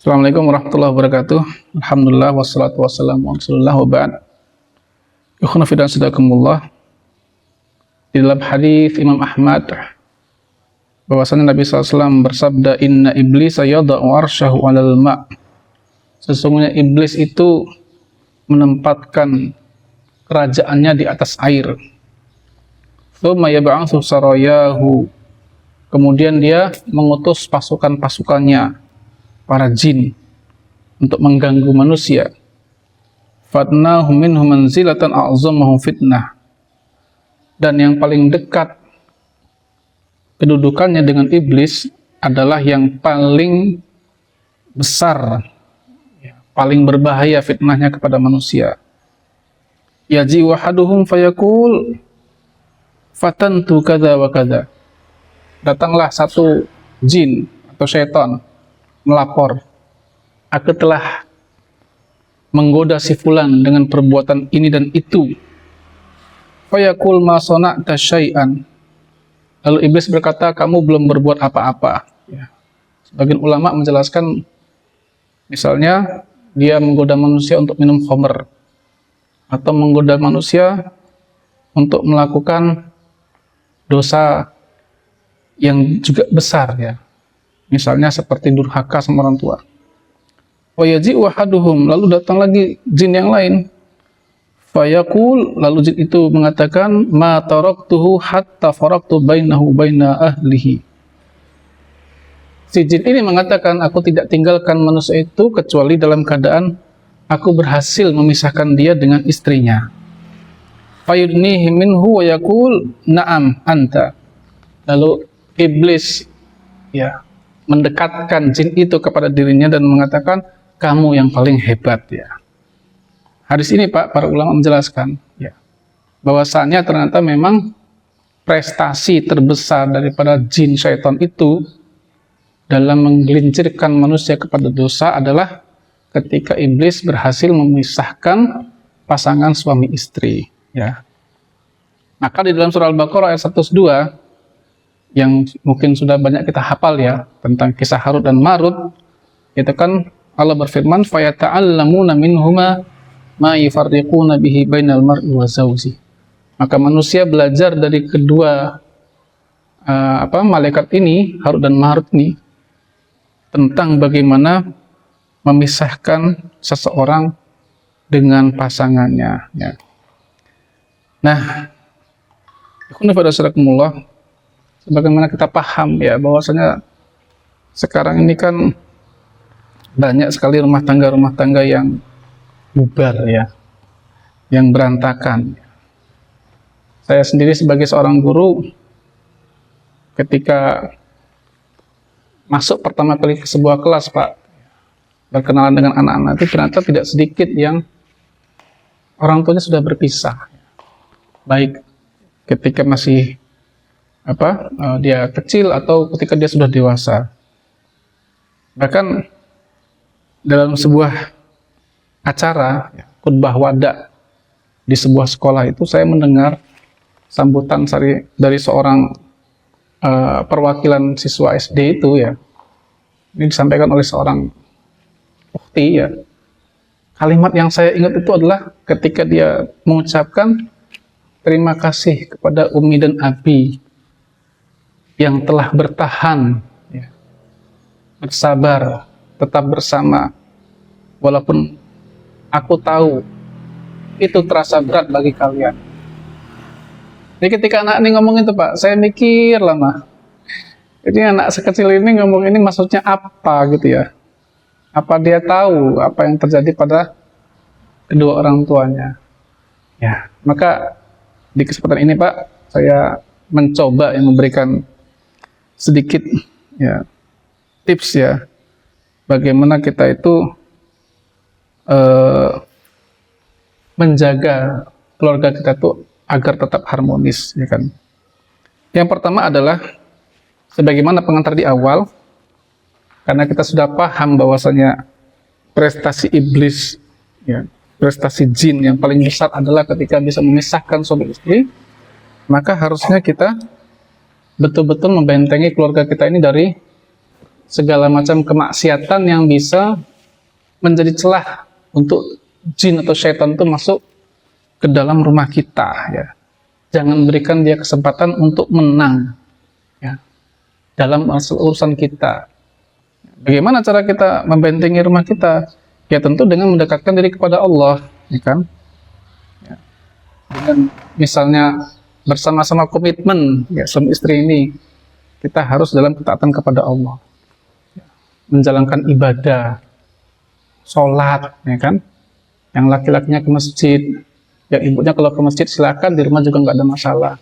Assalamualaikum warahmatullahi wabarakatuh. Alhamdulillah wassalatu wassalamu ala Rasulillah wa ba'd. Ikhwan fillah sadakumullah. Di dalam hadis Imam Ahmad bahwasanya Nabi SAW bersabda, inna iblis yada'u arsyahu 'alal ma'. Sesungguhnya iblis itu menempatkan kerajaannya di atas air. Tsumma yab'atsu sarayahu. Kemudian dia mengutus pasukan-pasukannya, para jin, untuk mengganggu manusia. Fatnahum minhum manzilatan a'zamahum fitnah. Dan yang paling dekat kedudukannya dengan iblis adalah yang paling besar, paling berbahaya fitnahnya kepada manusia. Yaji wahaduhum fayaqul fatantu kada wa kada. Datanglah satu jin atau syaitan melapor, aku telah menggoda si fulan dengan perbuatan ini dan itu. Fayaqul ma sana'ta syai'an. Lalu iblis berkata, kamu belum berbuat apa-apa. Sebagian ulama menjelaskan, misalnya dia menggoda manusia untuk minum khamr, atau menggoda manusia untuk melakukan dosa yang juga besar, ya. Misalnya seperti durhaka sama orang tua. Wa yaji'u ahaduhum, lalu datang lagi jin yang lain. Fayaqul, lalu jin itu mengatakan, ma taraktuhu hatta faraqtu bainahu baina ahlihi. Si jin ini mengatakan, aku tidak tinggalkan manusia itu kecuali dalam keadaan aku berhasil memisahkan dia dengan istrinya. Fayudnihi minhu wa yaqul na'am anta. Lalu iblis mendekatkan jin itu kepada dirinya dan mengatakan, kamu yang paling hebat, ya. Hadis ini, Pak, para ulama menjelaskan, bahwasannya ternyata memang prestasi terbesar daripada jin syaitan itu dalam menggelincirkan manusia kepada dosa adalah ketika iblis berhasil memisahkan pasangan suami istri, ya. Maka di dalam surah Al-Baqarah ayat 102 yang mungkin sudah banyak kita hafal, ya, tentang kisah Harut dan Marut, itu kan Allah berfirman, fayata'allamuna minhuma ma yufarriquna bihi bainal mar'i wa zawji. Maka manusia belajar dari kedua malaikat ini, Harut dan Marut ini, tentang bagaimana memisahkan seseorang dengan pasangannya, ya. Nah, sebagaimana kita paham, ya, bahwasanya sekarang ini kan banyak sekali rumah tangga yang bubar, ya, yang berantakan. Saya sendiri sebagai seorang guru, ketika masuk pertama kali ke sebuah kelas, Pak, berkenalan dengan anak-anak itu ternyata tidak sedikit yang orang tuanya sudah berpisah, baik ketika masih dia kecil atau ketika dia sudah dewasa. Bahkan dalam sebuah acara khutbah wada di sebuah sekolah itu, saya mendengar sambutan dari seorang perwakilan siswa SD itu, ya. Ini disampaikan oleh seorang ukhti, ya. Kalimat yang saya ingat itu adalah ketika dia mengucapkan terima kasih kepada Umi dan Abi yang telah bertahan, ya, bersabar, tetap bersama, walaupun aku tahu itu terasa berat bagi kalian. Jadi ketika anak ini ngomong itu, Pak, saya mikir lama. Jadi anak sekecil ini ngomong ini maksudnya apa, gitu, ya? Apa dia tahu apa yang terjadi pada kedua orang tuanya? Ya, maka di kesempatan ini, Pak, saya mencoba yang memberikan sedikit, ya, tips, ya, bagaimana kita itu menjaga keluarga kita itu agar tetap harmonis, ya kan. Yang pertama adalah sebagaimana pengantar di awal, karena kita sudah paham bahwasanya prestasi iblis, ya, prestasi jin yang paling besar adalah ketika bisa memisahkan suami istri, maka harusnya kita betul-betul membentengi keluarga kita ini dari segala macam kemaksiatan yang bisa menjadi celah untuk jin atau syaitan itu masuk ke dalam rumah kita, ya. Jangan berikan dia kesempatan untuk menang, ya, dalam urusan kita. Bagaimana cara kita membentengi rumah kita? Ya tentu dengan mendekatkan diri kepada Allah, ya kan? Ya. Dengan misalnya bersama-sama komitmen, ya, suami istri ini kita harus dalam ketaatan kepada Allah, ya, menjalankan ibadah, sholat, ya kan? Yang laki-lakinya ke masjid, yang ibunya kalau ke masjid silakan, di rumah juga nggak ada masalah.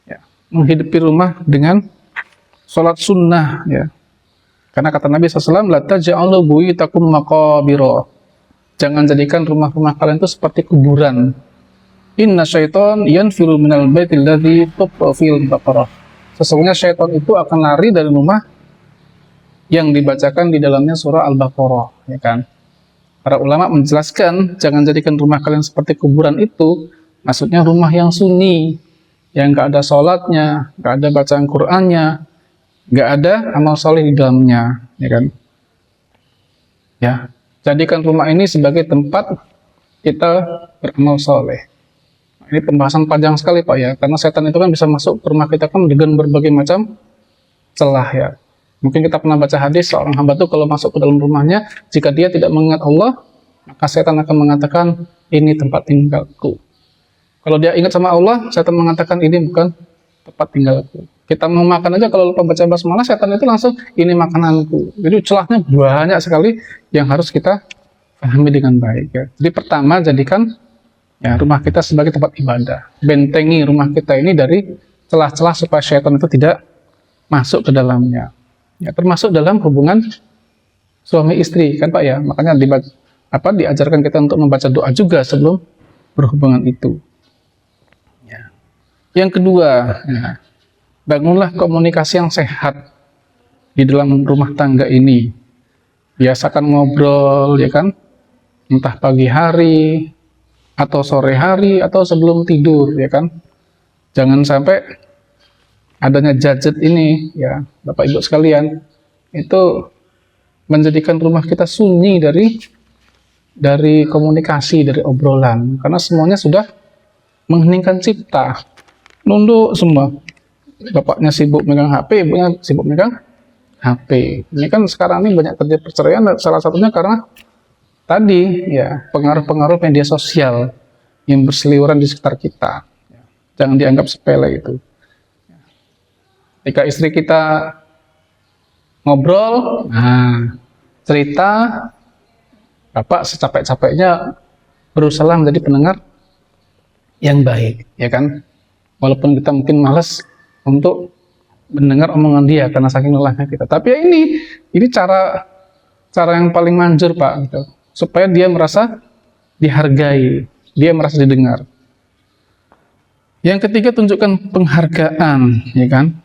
Ya. Menghidupi rumah dengan sholat sunnah, ya. Karena kata Nabi SAW, la taj'alu buyutakum maqabira. Jangan jadikan rumah-rumah kalian itu seperti kuburan. Inna syaiton yanfiru minal baitil ladzi tuqra fil baqarah. Sesungguhnya syaitan itu akan lari dari rumah yang dibacakan di dalamnya surah Al-Baqarah, ya kan? Para ulama menjelaskan, jangan jadikan rumah kalian seperti kuburan itu, maksudnya rumah yang sunyi, yang nggak ada sholatnya, nggak ada bacaan Qur'annya, nggak ada amal soleh di dalamnya, ya kan? Ya, jadikan rumah ini sebagai tempat kita beramal soleh. Ini pembahasan panjang sekali Pak ya, karena setan itu kan bisa masuk ke rumah kita kan dengan berbagai macam celah, ya. Mungkin kita pernah baca hadis seorang hamba itu kalau masuk ke dalam rumahnya, jika dia tidak mengingat Allah, maka setan akan mengatakan ini tempat tinggalku. Kalau dia ingat sama Allah, setan mengatakan ini bukan tempat tinggalku. Kita mau makan aja kalau lupa baca basmalah, setan itu langsung ini makananku. Jadi celahnya banyak sekali yang harus kita pahami dengan baik, ya. Jadi pertama, jadikan ya rumah kita sebagai tempat ibadah. Bentengi rumah kita ini dari celah-celah supaya syaitan itu tidak masuk ke dalamnya. Ya, termasuk dalam hubungan suami istri kan Pak ya. Makanya diajarkan kita untuk membaca doa juga sebelum berhubungan itu. Ya. Yang kedua, ya, bangunlah komunikasi yang sehat di dalam rumah tangga ini. Biasakan ngobrol, ya kan, entah pagi hari atau sore hari atau sebelum tidur, ya kan. Jangan sampai adanya gadget ini, ya Bapak Ibu sekalian, itu menjadikan rumah kita sunyi dari komunikasi, dari obrolan, karena semuanya sudah mengheningkan cipta, nunduk semua. Bapaknya sibuk megang HP, ibunya sibuk megang HP. Ini kan sekarang ini banyak terjadi perceraian, salah satunya karena tadi ya pengaruh-pengaruh media sosial yang berseliweran di sekitar kita. Jangan dianggap sepele itu. Jika istri kita ngobrol, nah, cerita, Bapak secapek-capeknya berusaha menjadi pendengar yang baik, ya kan? Walaupun kita mungkin malas untuk mendengar omongan dia karena saking lelahnya kita. Tapi ya ini cara yang paling manjur Pak, gitu. Supaya dia merasa dihargai, dia merasa didengar. Yang ketiga, tunjukkan penghargaan, ya kan?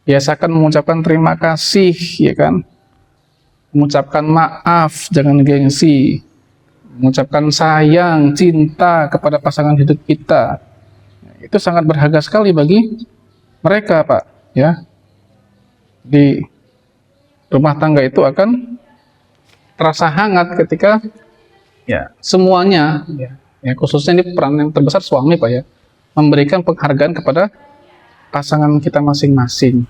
Biasakan mengucapkan terima kasih, ya kan? Mengucapkan maaf, jangan gengsi. Mengucapkan sayang, cinta kepada pasangan hidup kita. Itu sangat berharga sekali bagi mereka, Pak, ya. Di rumah tangga itu akan terasa hangat ketika ya semuanya, ya khususnya ini peran yang terbesar suami, Pak, ya, memberikan penghargaan kepada pasangan kita masing-masing.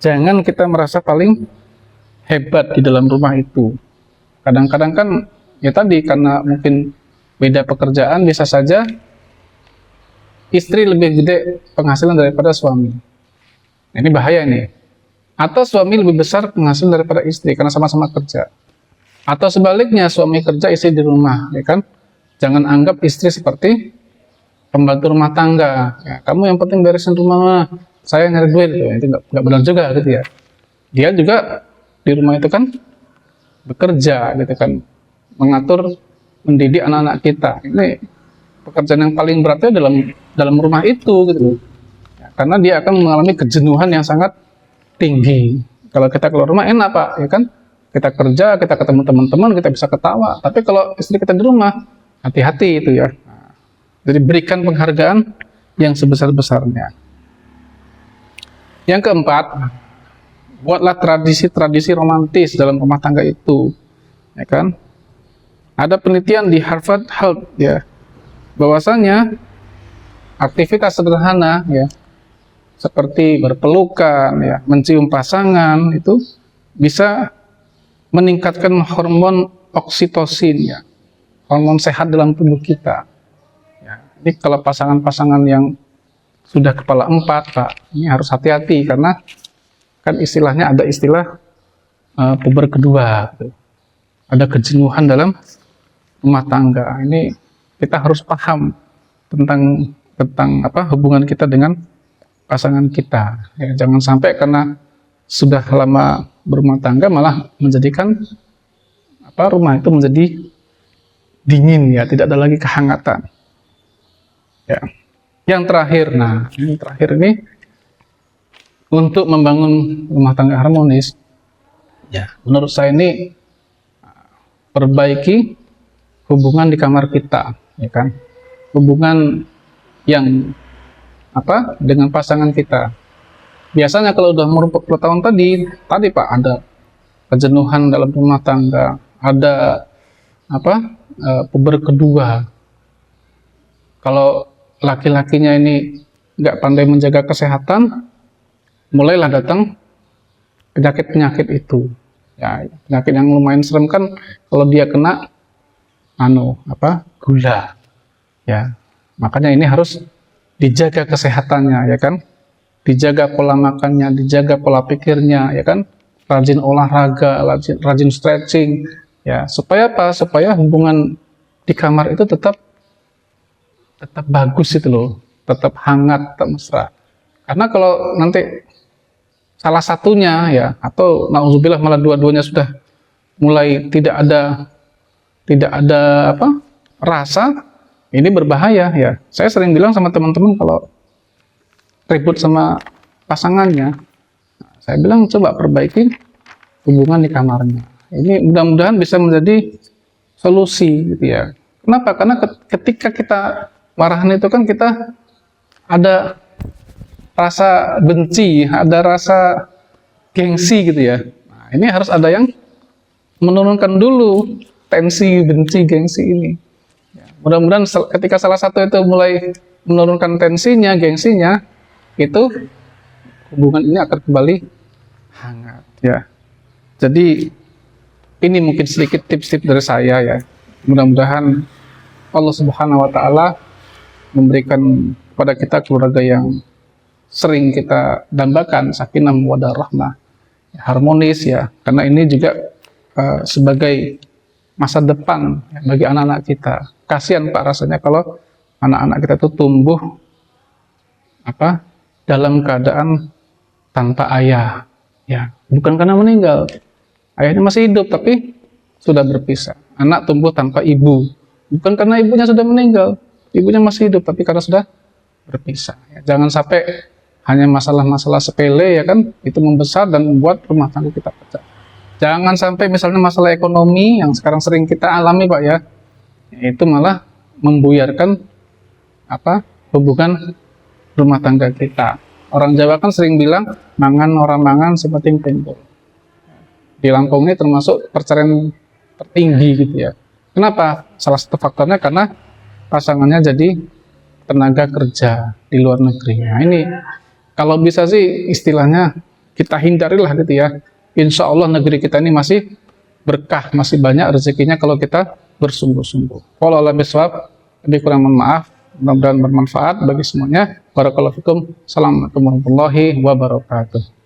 Jangan kita merasa paling hebat di dalam rumah itu. Kadang-kadang kan ya tadi karena mungkin beda pekerjaan, bisa saja istri lebih gede penghasilan daripada suami. Nah, ini bahaya nih. Atau suami lebih besar penghasilan daripada istri karena sama-sama kerja. Atau sebaliknya, suami kerja, istri di rumah, ya kan? Jangan anggap istri seperti pembantu rumah tangga, ya, kamu yang penting beresin rumah, saya nyari duit, itu nggak benar juga gitu ya. Dia juga di rumah itu kan bekerja gitu kan, mengatur, mendidik anak-anak kita. Ini pekerjaan yang paling beratnya dalam rumah itu gitu, ya, karena dia akan mengalami kejenuhan yang sangat tinggi. Kalau kita keluar rumah enak Pak, ya kan, kita kerja, kita ketemu teman-teman, kita bisa ketawa. Tapi kalau istri kita di rumah, hati-hati itu ya. Jadi berikan penghargaan yang sebesar-besarnya. Yang keempat, buatlah tradisi-tradisi romantis dalam rumah tangga itu, ya kan? Ada penelitian di Harvard Health ya, bahwasanya aktivitas sederhana ya, seperti berpelukan ya, mencium pasangan itu bisa meningkatkan hormon oksitosin ya, hormon sehat dalam tubuh kita. Ya, ini kalau pasangan-pasangan yang sudah kepala 4, Pak, ini harus hati-hati karena kan istilahnya ada istilah puber kedua, gitu. Ada kejenuhan dalam rumah tangga. Ini kita harus paham tentang hubungan kita dengan pasangan kita. Ya, jangan sampai karena sudah lama berumah tangga malah menjadikan rumah itu menjadi dingin ya, tidak ada lagi kehangatan. Ya. Yang terakhir, ini untuk membangun rumah tangga harmonis, ya, menurut saya ini perbaiki hubungan di kamar kita, ya kan? Hubungan yang dengan pasangan kita. Biasanya kalau udah umur 40 tahun tadi Pak, ada kejenuhan dalam rumah tangga, ada puber kedua. Kalau laki-lakinya ini nggak pandai menjaga kesehatan, mulailah datang penyakit-penyakit itu. Ya, penyakit yang lumayan serem kan kalau dia kena gula. Ya. Makanya ini harus dijaga kesehatannya, ya kan? Dijaga pola makannya, dijaga pola pikirnya, ya kan? Rajin olahraga, rajin stretching, ya. Supaya Supaya hubungan di kamar itu tetap bagus itu loh, tetap hangat, tetap mesra. Karena kalau nanti salah satunya ya, atau nauzubillah malah dua-duanya sudah mulai tidak ada rasa, ini berbahaya ya. Saya sering bilang sama teman-teman kalau ribut sama pasangannya, saya bilang coba perbaiki hubungan di kamarnya. Ini mudah-mudahan bisa menjadi solusi gitu ya. Kenapa? Karena ketika kita marahan itu kan kita ada rasa benci, ada rasa gengsi gitu ya. Nah, ini harus ada yang menurunkan dulu tensi, benci, gengsi ini. Ya, mudah-mudahan ketika salah satu itu mulai menurunkan tensinya, gengsinya, itu hubungan ini akan kembali hangat ya. Jadi ini mungkin sedikit tips-tips dari saya ya. Mudah-mudahan Allah Subhanahu wa taala memberikan kepada kita keluarga yang sering kita dambakan sakinah mawaddah rahmah, harmonis ya, karena ini juga sebagai masa depan ya, bagi anak-anak kita. Kasihan Pak rasanya kalau anak-anak kita itu tumbuh dalam keadaan tanpa ayah ya, bukan karena meninggal, ayahnya masih hidup tapi sudah berpisah. Anak tumbuh tanpa ibu, bukan karena ibunya sudah meninggal, ibunya masih hidup tapi karena sudah berpisah ya. Jangan sampai hanya masalah-masalah sepele ya kan, itu membesar dan membuat rumah tangga kita pecah. Jangan sampai misalnya masalah ekonomi yang sekarang sering kita alami Pak ya, itu malah membuyarkan hubungan rumah tangga kita. Orang Jawa kan sering bilang mangan orang mangan sepenting tempo. Di Lampung ini termasuk perceraian tertinggi gitu ya. Kenapa? Salah satu faktornya karena pasangannya jadi tenaga kerja di luar negeri. Nah ini kalau bisa sih istilahnya kita hindarilah gitu ya. Insya Allah negeri kita ini masih berkah, masih banyak rezekinya kalau kita bersungguh-sungguh. Wallahu a'lam bishawab. Lebih kurang mohon maaf. Mudah-mudahan bermanfaat bagi semuanya. Barakallahu fikum. Assalamualaikum warahmatullahi wabarakatuh.